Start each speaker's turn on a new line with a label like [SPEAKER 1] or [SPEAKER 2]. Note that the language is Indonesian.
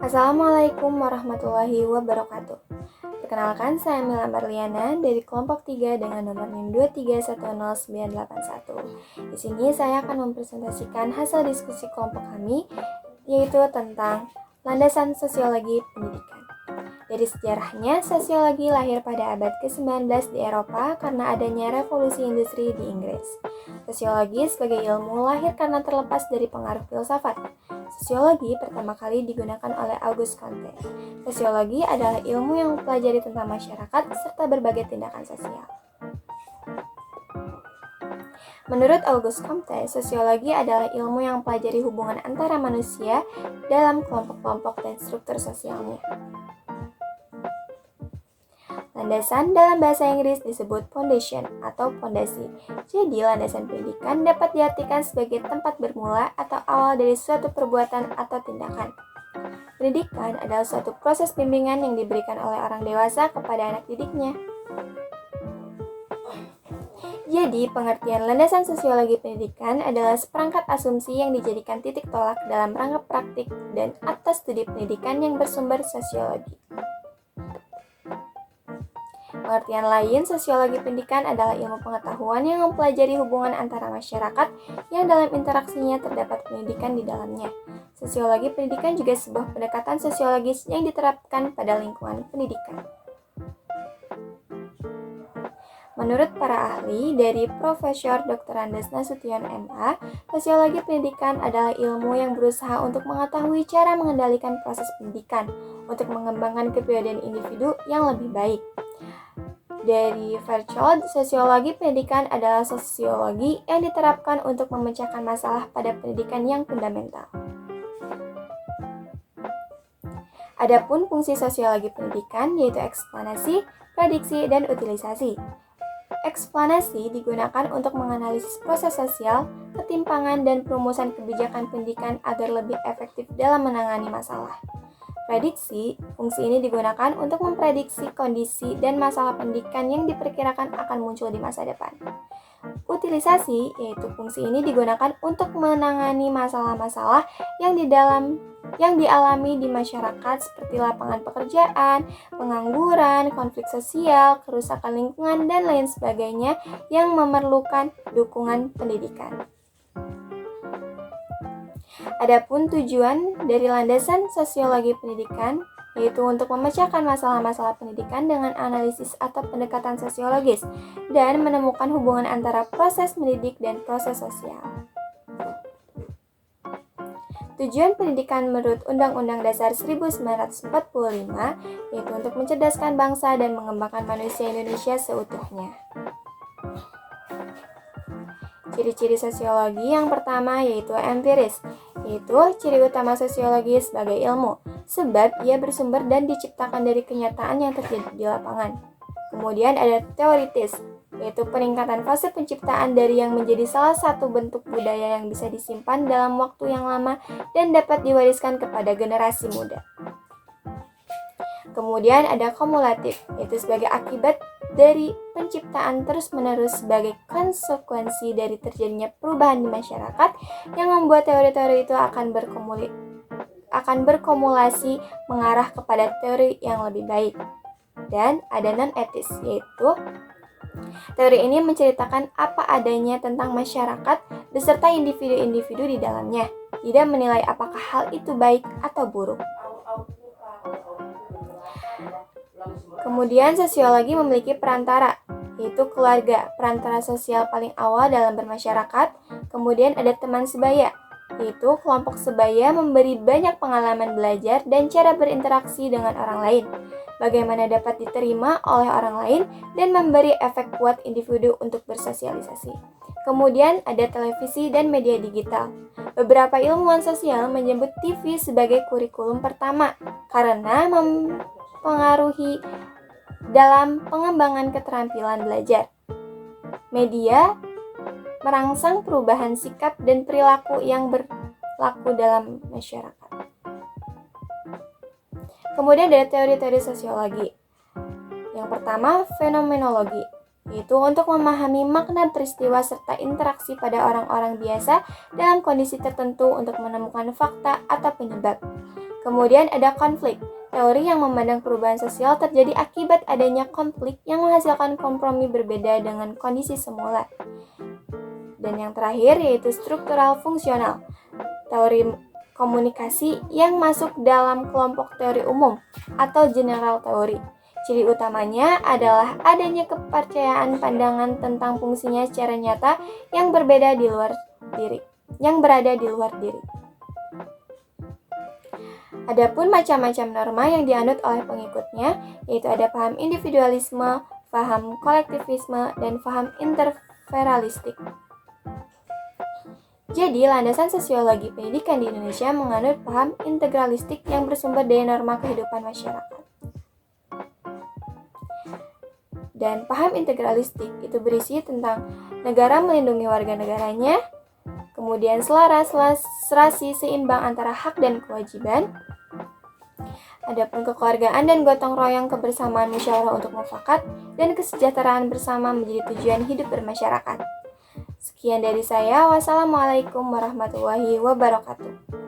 [SPEAKER 1] Assalamualaikum warahmatullahi wabarakatuh. Perkenalkan, saya Mila Marliana dari kelompok 3 dengan nomor NIM 2310981. Di sini saya akan mempresentasikan hasil diskusi kelompok kami, yaitu tentang landasan sosiologi pendidikan. Dari sejarahnya, sosiologi lahir pada abad ke-19 di Eropa karena adanya revolusi industri di Inggris. Sosiologi sebagai ilmu lahir karena terlepas dari pengaruh filsafat. Sosiologi pertama kali digunakan oleh Auguste Comte. Sosiologi adalah ilmu yang mempelajari tentang masyarakat serta berbagai tindakan sosial. Menurut Auguste Comte, sosiologi adalah ilmu yang mempelajari hubungan antara manusia dalam kelompok-kelompok dan struktur sosialnya. Landasan dalam bahasa Inggris disebut foundation atau fondasi. Jadi, landasan pendidikan dapat diartikan sebagai tempat bermula atau awal dari suatu perbuatan atau tindakan. Pendidikan adalah suatu proses bimbingan yang diberikan oleh orang dewasa kepada anak didiknya. Jadi, pengertian landasan sosiologi pendidikan adalah seperangkat asumsi yang dijadikan titik tolak dalam rangka praktik dan atas studi pendidikan yang bersumber sosiologi. Pengertian lain, sosiologi pendidikan adalah ilmu pengetahuan yang mempelajari hubungan antara masyarakat yang dalam interaksinya terdapat pendidikan di dalamnya. Sosiologi pendidikan juga sebuah pendekatan sosiologis yang diterapkan pada lingkungan pendidikan. Menurut para ahli dari Profesor Dr. Andes Nasution MA, sosiologi pendidikan adalah ilmu yang berusaha untuk mengetahui cara mengendalikan proses pendidikan untuk mengembangkan kepribadian individu yang lebih baik. Dari Fairchild, sosiologi pendidikan adalah sosiologi yang diterapkan untuk memecahkan masalah pada pendidikan yang fundamental. Adapun fungsi sosiologi pendidikan yaitu eksplanasi, prediksi, dan utilisasi. Eksplanasi digunakan untuk menganalisis proses sosial, ketimpangan, dan perumusan kebijakan pendidikan agar lebih efektif dalam menangani masalah. Prediksi, fungsi ini digunakan untuk memprediksi kondisi dan masalah pendidikan yang diperkirakan akan muncul di masa depan. Utilisasi, yaitu fungsi ini digunakan untuk menangani masalah-masalah yang dialami di masyarakat seperti lapangan pekerjaan, pengangguran, konflik sosial, kerusakan lingkungan, dan lain sebagainya yang memerlukan dukungan pendidikan. Adapun tujuan dari landasan sosiologi pendidikan yaitu untuk memecahkan masalah-masalah pendidikan dengan analisis atau pendekatan sosiologis dan menemukan hubungan antara proses mendidik dan proses sosial. Tujuan pendidikan menurut Undang-Undang Dasar 1945 yaitu untuk mencerdaskan bangsa dan mengembangkan manusia Indonesia seutuhnya. Ciri-ciri sosiologi yang pertama yaitu empiris, yaitu ciri utama sosiologi sebagai ilmu, sebab ia bersumber dan diciptakan dari kenyataan yang terjadi di lapangan. Kemudian ada teoritis, yaitu peningkatan fase penciptaan dari yang menjadi salah satu bentuk budaya yang bisa disimpan dalam waktu yang lama dan dapat diwariskan kepada generasi muda. Kemudian ada kumulatif, yaitu sebagai akibat dari penciptaan terus-menerus sebagai konsekuensi dari terjadinya perubahan di masyarakat yang membuat teori-teori itu akan berkumulasi mengarah kepada teori yang lebih baik. Dan ada non-etis, yaitu teori ini menceritakan apa adanya tentang masyarakat beserta individu-individu di dalamnya, tidak menilai apakah hal itu baik atau buruk. Kemudian sosiologi memiliki perantara, yaitu keluarga, perantara sosial paling awal dalam bermasyarakat. Kemudian ada teman sebaya, yaitu kelompok sebaya memberi banyak pengalaman belajar dan cara berinteraksi dengan orang lain, bagaimana dapat diterima oleh orang lain dan memberi efek kuat individu untuk bersosialisasi. Kemudian ada televisi dan media digital. Beberapa ilmuwan sosial menyebut TV sebagai kurikulum pertama karena mempengaruhi dalam pengembangan keterampilan belajar. Media merangsang perubahan sikap dan perilaku yang berlaku dalam masyarakat. Kemudian ada teori-teori sosiologi. Yang pertama, fenomenologi, yaitu untuk memahami makna peristiwa serta interaksi pada orang-orang biasa dalam kondisi tertentu untuk menemukan fakta atau penyebab. Kemudian ada konflik, teori yang memandang perubahan sosial terjadi akibat adanya konflik yang menghasilkan kompromi berbeda dengan kondisi semula. Dan yang terakhir yaitu struktural fungsional, teori komunikasi yang masuk dalam kelompok teori umum atau general teori. Ciri utamanya adalah adanya kepercayaan pandangan tentang fungsinya secara nyata yang berada di luar diri. Adapun macam-macam norma yang dianut oleh pengikutnya, yaitu ada paham individualisme, paham kolektivisme, dan paham interferalistik. Jadi, landasan sosiologi pendidikan di Indonesia menganut paham integralistik yang bersumber dari norma kehidupan masyarakat. Dan paham integralistik itu berisi tentang negara melindungi warga negaranya, kemudian selaras, serasi, seimbang antara hak dan kewajiban. Adapun kekeluargaan dan gotong royong, kebersamaan, musyawarah untuk mufakat, dan kesejahteraan bersama menjadi tujuan hidup bermasyarakat. Sekian dari saya. Wassalamualaikum warahmatullahi wabarakatuh.